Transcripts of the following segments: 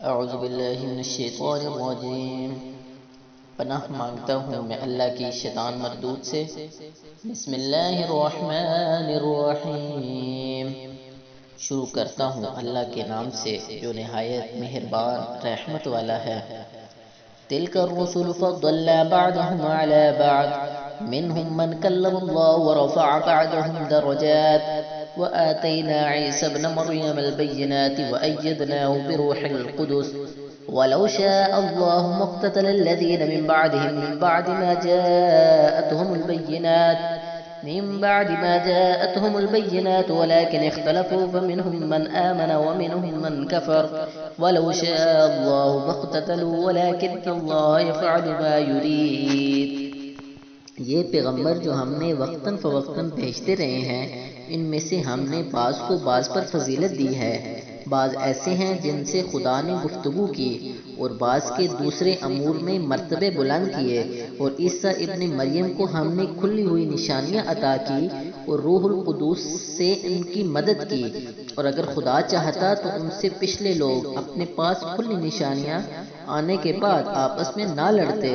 اعوذ باللہ من الشیطان الرجیم۔ پناہ مانگتا ہوں میں اللہ کی شیطان مردود سے۔ بسم اللہ الرحمن الرحیم۔ شروع کرتا ہوں اللہ کے نام سے جو نہایت مہربان رحمت والا ہے۔ تلک الرسل فضلنا بعضهم على بعض منهم من كلم الله ورفع بعضهم درجات وآتينا عيسى ابن مريم البينات وأيدناه بروح القدس ولو شاء الله ما اقتتل الذين من بعدهم من بعد ما جاءتهم البينات ولكن اختلفوا فمنهم من آمن ومنهم من كفر ولو شاء الله ما اقتتلوا ولكن الله يفعل ما يريد۔ یہ پیغمبر جو ہم نے وقتاً فوقتاً بھیجتے رہے ہیں، ان میں سے ہم نے بعض کو بعض پر فضیلت دی ہے۔ بعض ایسے ہیں جن سے خدا نے گفتگو کی اور بعض کے دوسرے امور میں مرتبے بلند کیے، اور عیسیٰ ابن مریم کو ہم نے کھلی ہوئی نشانیاں عطا کی اور روح القدس سے ان کی مدد کی، اور اگر خدا چاہتا تو ان سے پچھلے لوگ اپنے پاس کھلی نشانیاں آنے کے بعد آپس میں نہ لڑتے،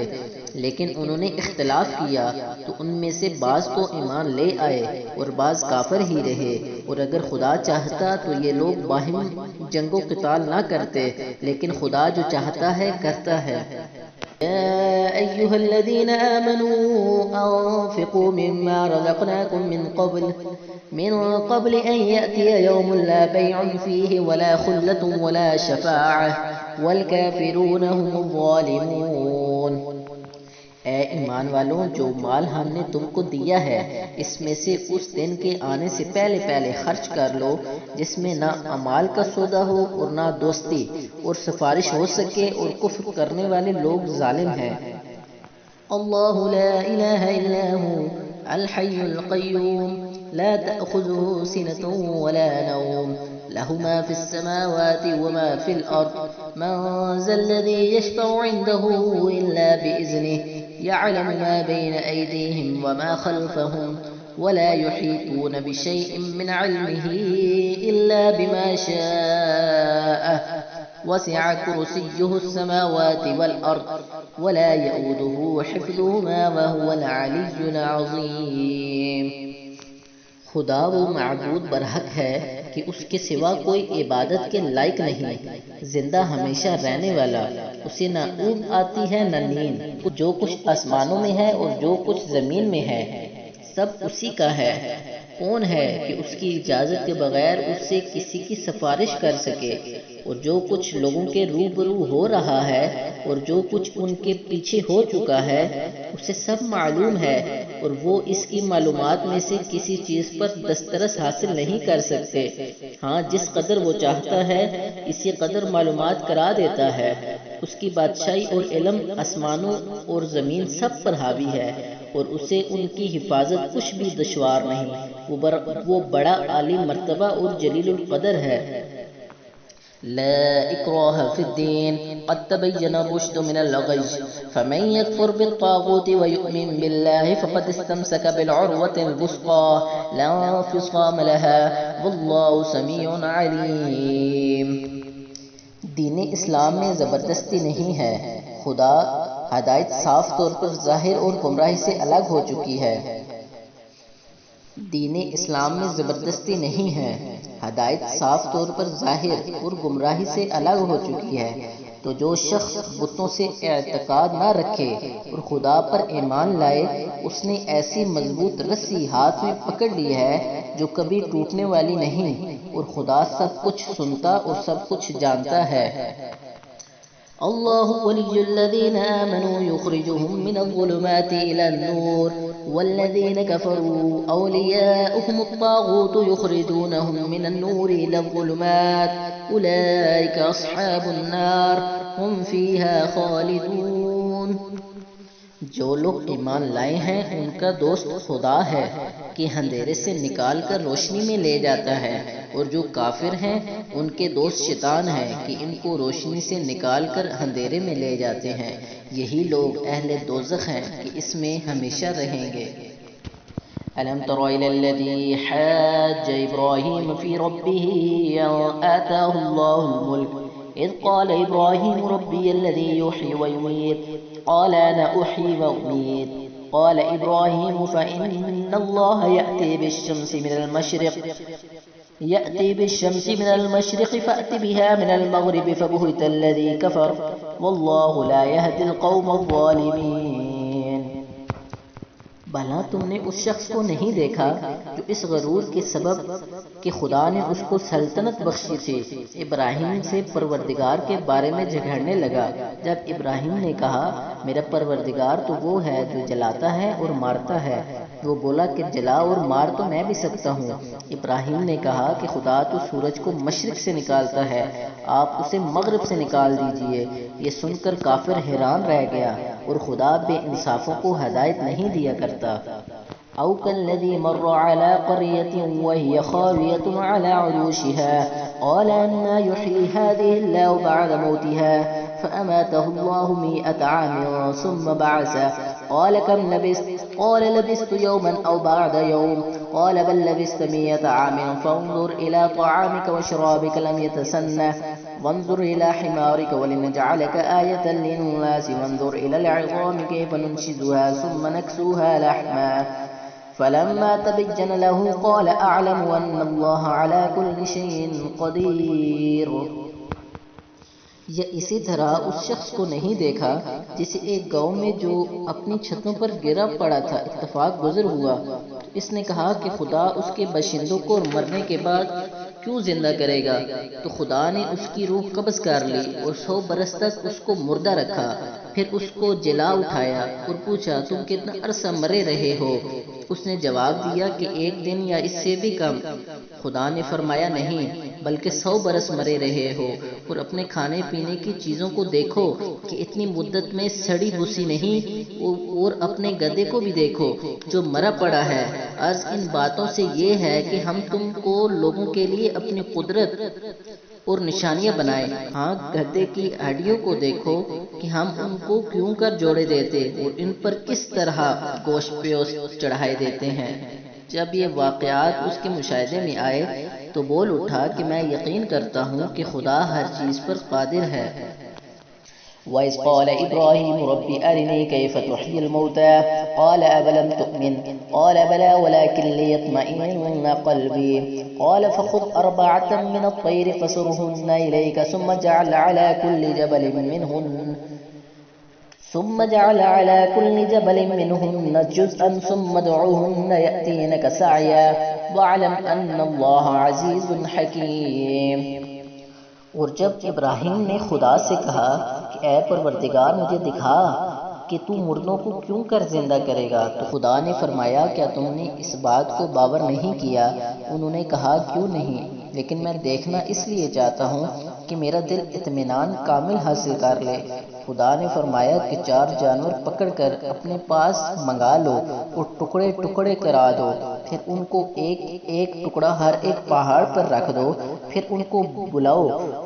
لیکن انہوں نے اختلاف کیا تو ان میں سے بعض تو ایمان لے آئے اور بعض کافر ہی رہے، اور اگر خدا چاہتا تو یہ لوگ باہم جنگ و قتال نہ کرتے، لیکن خدا جو چاہتا ہے کرتا ہے۔ يا أيها الذين آمنوا أنفقوا مما رزقناكم من قبل أن يأتي يوم لا بيع فيه ولا خلة ولا شفاعة والكافرون هم الظالمون۔ اے ایمان والوں، جو مال ہم نے تم کو دیا ہے اس میں سے اس دن کے آنے سے پہلے پہلے خرچ کر لو جس میں نہ اموال کا سودا ہو اور نہ دوستی اور سفارش ہو سکے، اور کفر کرنے والے لوگ ظالم ہیں۔ اللہ لا الہ الا هو الحی القیوم لا تأخذه سنة ولا نوم له ما في السماوات وما في الأرض من ذا الذي يشفع عنده إلا بإذنه يعلم ما بين أيديهم وما خلفهم ولا يحيطون بشيء من علمه إلا بما شاء وسع كرسيه السماوات والأرض ولا يؤوده حفظهما وهو العلي العظيم۔ خدا وہ معبود برحق ہے کہ اس کے سوا کوئی عبادت کے لائق نہیں، زندہ ہمیشہ رہنے والا، اسے نہ اونگ آتی ہے نہ نیند، جو کچھ آسمانوں میں ہے اور جو کچھ زمین میں ہے سب اسی کا ہے۔ کون ہے کہ اس کی اجازت کے بغیر اس سے کسی کی سفارش کر سکے، اور جو کچھ لوگوں کے روبرو ہو رہا ہے اور جو کچھ ان کے پیچھے ہو چکا ہے اسے سب معلوم ہے، اور وہ اس کی معلومات میں سے کسی چیز پر دسترس حاصل نہیں کر سکتے، ہاں جس قدر وہ چاہتا ہے اسی قدر معلومات کرا دیتا ہے۔ اس کی بادشاہی اور علم آسمانوں اور زمین سب پر حاوی ہے، اور اسے ان کی حفاظت کچھ بھی دشوار نہیں، وہ بڑا عالی مرتبہ اور جلیل القدر ہے۔ لا إكراه في الدين قد تبين الرشد من الغي فمن يكفر بالطاغوت ويؤمن بالله فقد استمسك بالعروة الوثقى لا انفصام لها والله سميع عليم۔ دین اسلام میں زبردستی نہیں ہے، خدا ہدایت صاف طور پر ظاہر اور گمراہی سے الگ ہو چکی ہے۔ دین اسلام میں زبردستی نہیں ہے، ہدایت صاف طور پر ظاہر اور گمراہی سے الگ ہو چکی ہے، تو جو شخص بتوں سے اعتقاد نہ رکھے اور خدا پر ایمان لائے اس نے ایسی مضبوط رسی ہاتھ میں پکڑ لی ہے جو کبھی ٹوٹنے والی نہیں، اور خدا سب کچھ سنتا اور سب کچھ جانتا ہے۔ اللہ ولی الذین آمنوا یخرجهم من الظلمات الى النور والذین کفروا اولیاؤهم الطاغوت یخرجونهم من النور الى الظلمات اولئک اصحاب النار هم فیها خالدون۔ جو لوگ ایمان لائے ہیں ان کا دوست خدا ہے کہ اندھیرے سے نکال کر روشنی میں لے جاتا ہے، اور جو کافر ہیں ان کے دوست شیطان ہیں کہ ان کو روشنی سے نکال کر اندھیرے میں لے جاتے ہیں، یہی لوگ اہل دوزخ ہیں کہ اس میں ہمیشہ رہیں گے۔ ألم تر إلى الذي حاج إبراهيم في ربه أن آتاه الله الملك إذ قال إبراهيم ربي الذي يحيي ويميت قال أنا أحيي وأميت قال إبراهيم فإن الله يأتي بالشمس من المشرق فأت بها من المغرب فبهت الذي كفر والله لا يهدي القوم الظالمين۔ بھلا تم نے اس شخص کو نہیں دیکھا جو اس غرور کے سبب کہ خدا نے اس کو سلطنت بخشی تھی ابراہیم سے پروردگار کے بارے میں جھگڑنے لگا؟ جب ابراہیم نے کہا میرا پروردگار تو وہ ہے جو جلاتا ہے اور مارتا ہے، وہ بولا کہ جلا اور مار تو میں بھی سکتا ہوں۔ ابراہیم نے کہا کہ خدا تو سورج کو مشرق سے نکالتا ہے، آپ اسے مغرب سے نکال دیجئے۔ یہ سن کر کافر حیران رہ گیا اور خدا بے انصافوں کو ہدایت نہیں دیا کرتا۔ أو كالذي مر على قرية وهي خاوية على عروشها قال أنى يحيي هذه الله بعد موتها فأماته الله 100 عام ثم بعثه قال كم لبثت قال لبثت يوما أو بعد يوم قال بل لبثت 100 عام فانظر إلى طعامك وشرابك لم يتسنه وانظر إلى حمارك ولنجعلك آية للناس وانظر إلى العظام كيف ننشزها ثم نكسوها لحما فلما تبين له قال أعلم أن الله على كل شيء قدير۔ یا اسی طرح اس شخص کو نہیں دیکھا جسے ایک گاؤں میں جو اپنی چھتوں پر گرا پڑا تھا اتفاق گزر ہوا، اس نے کہا کہ خدا اس کے باشندوں کو مرنے کے بعد کیوں زندہ کرے گا؟ تو خدا نے اس کی روح قبض کر لی اور 100 برس تک اس کو مردہ رکھا، پھر اس کو جلا اٹھایا اور پوچھا تم کتنا عرصہ مرے رہے ہو؟ اس نے جواب دیا کہ 1 دن یا اس سے بھی کم۔ خدا نے فرمایا نہیں بلکہ 100 برس مرے رہے ہو، اور اپنے کھانے پینے کی چیزوں کو دیکھو کہ اتنی مدت میں سڑی بھوسی نہیں، اور اپنے گدھے کو بھی دیکھو جو مرا پڑا ہے۔ عرض ان باتوں سے یہ ہے کہ ہم تم کو لوگوں کے لیے اپنی قدرت اور نشانیاں بنائے۔ ہاں گدھے کی ہڈیوں کو دیکھو کہ ہم ان کو کیوں کر جوڑے دیتے اور ان پر کس طرح گوشت پیوست چڑھائے دیتے ہیں۔ جب یہ واقعات اس کے مشاہدے میں آئے تو بول اٹھا کہ میں یقین کرتا ہوں کہ خدا ہر چیز پر قادر ہے۔ وَإِذْ قَالَ إِبْرَاهِيمُ رَبِّ أَرِنِي كَيْفَ تُحْيِي الْمَوْتَىٰ قَالَ أَوَلَمْ تُؤْمِنْ قَالَ بَلَىٰ وَلَٰكِن لِّيَطْمَئِنَّ قَلْبِي قَالَ فَخُذْ 4 مِنَ الطَّيْرِ فَصُرْهُنَّ إِلَيْكَ ثُمَّ اجْعَلْ عَلَىٰ كُلِّ جَبَلٍ مِّنْهُنَّ جُزْءًا ثُمَّ ادْعُهُنَّ يَأْتِينَكَ سَعْيًا وَاعْلَمْ أَنَّ اللَّهَ عَزِيزٌ حَكِيمٌ۔ اور جب ابراہیم نے خدا سے کہا کہ اے پروردگار مجھے دکھا کہ تو مردوں کو کیوں کر زندہ کرے گا، تو خدا نے فرمایا کیا تم نے اس بات کو باور نہیں کیا؟ انہوں نے کہا کیوں نہیں، لیکن میں دیکھنا اس لیے چاہتا ہوں کہ میرا دل اطمینان کامل حاصل کر لے۔ خدا نے فرمایا کہ 4 جانور پکڑ کر اپنے پاس منگا لو اور ٹکڑے ٹکڑے کرا دو، پھر ان کو ایک ایک ٹکڑا ہر ایک پہاڑ پر رکھ دو، پھر ان کو بلاؤ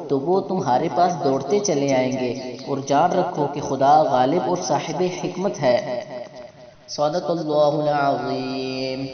تو وہ تمہارے پاس دوڑتے چلے آئیں گے، اور جان رکھو کہ خدا غالب اور صاحب حکمت ہے۔ صدق اللہ العظیم۔